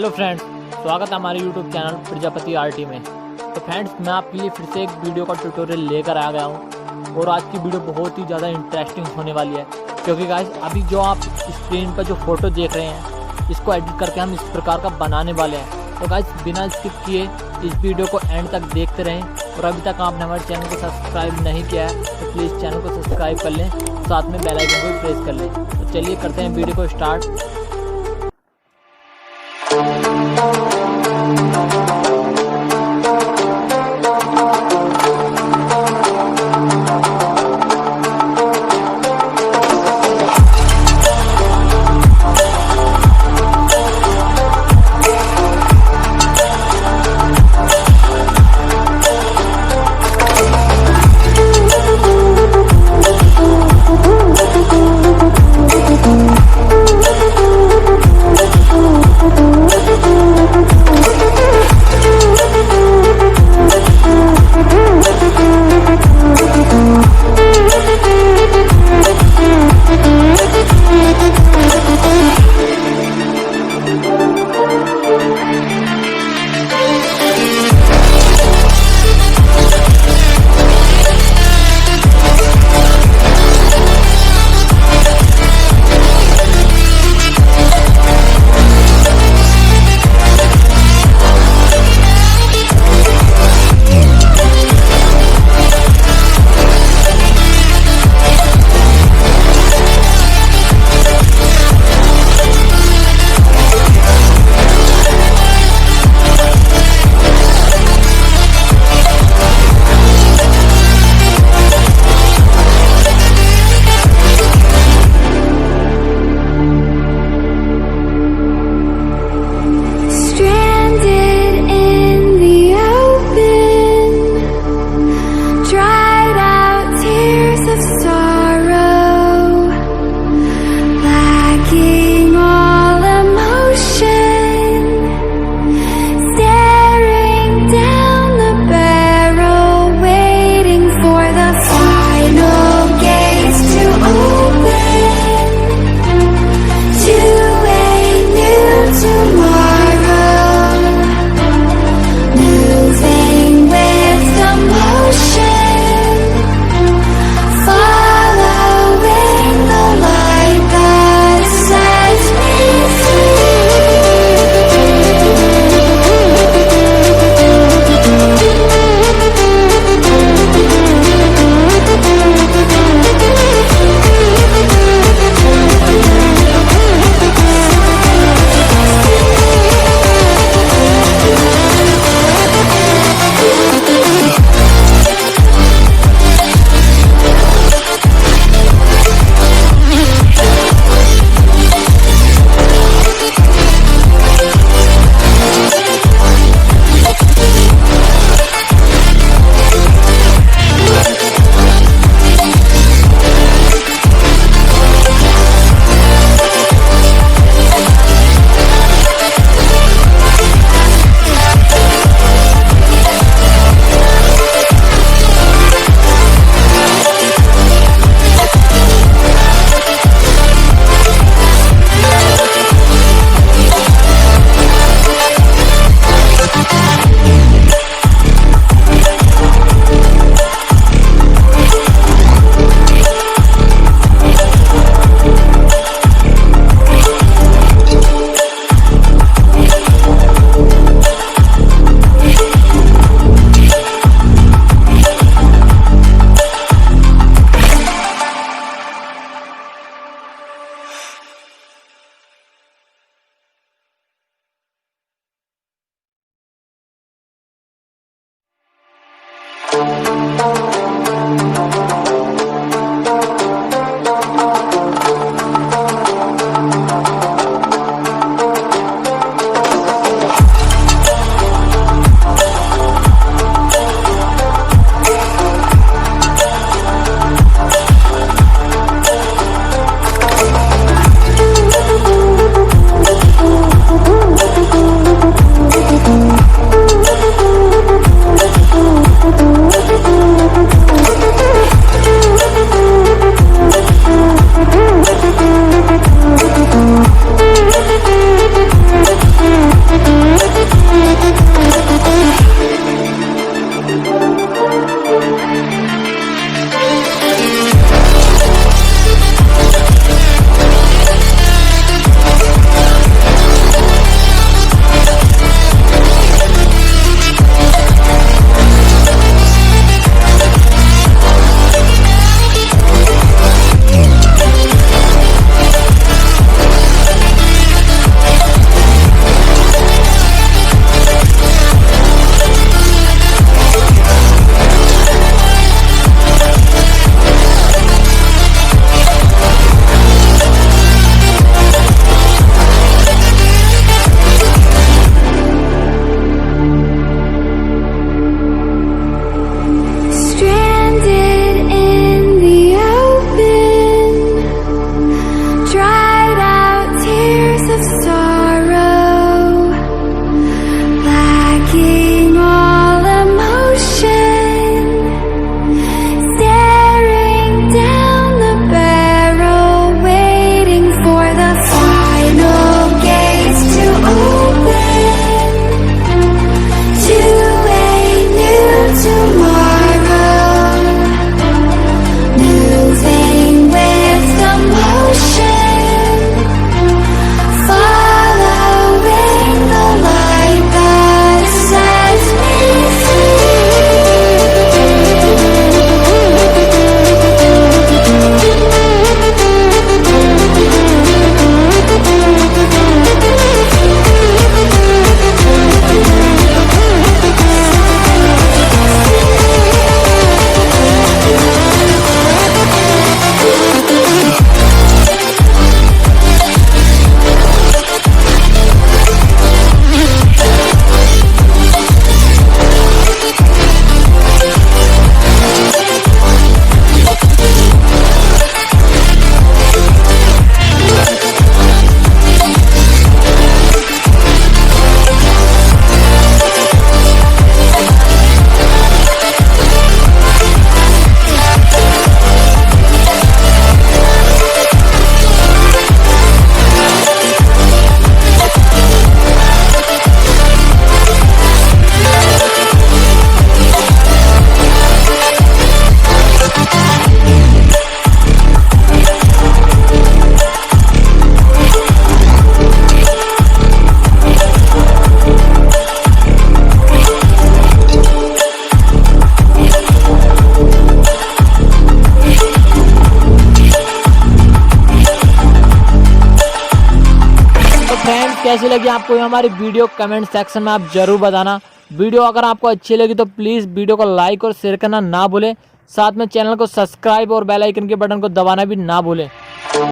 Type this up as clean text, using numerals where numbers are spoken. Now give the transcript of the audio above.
Hello friends, स्वागत है हमारे यूट्यूब चैनल प्रजापति आरटी में। तो फ्रेंड्स, मैं आपके लिए फिर से एक वीडियो का ट्यूटोरियल लेकर आ गया हूँ और आज की वीडियो बहुत ही ज़्यादा इंटरेस्टिंग होने वाली है, क्योंकि गाइस अभी जो आप स्क्रीन पर जो फोटो देख रहे हैं इसको एडिट करके हम इस प्रकार का बनाने वाले हैं। तो गाइस बिना स्किप किए इस वीडियो को एंड तक देखते रहें और अभी तक आपने हमारे चैनल को सब्सक्राइब नहीं किया है तो प्लीज़ चैनल को सब्सक्राइब कर लें, साथ में बेल आइकन को भी प्रेस कर लें। तो चलिए करते हैं वीडियो को स्टार्ट। कैसी लगी आपको हमारी वीडियो कमेंट सेक्शन में आप जरूर बताना। वीडियो अगर आपको अच्छी लगी तो प्लीज़ वीडियो को लाइक और शेयर करना ना भूलें। साथ में चैनल को सब्सक्राइब और बेल आइकन के बटन को दबाना भी ना भूलें।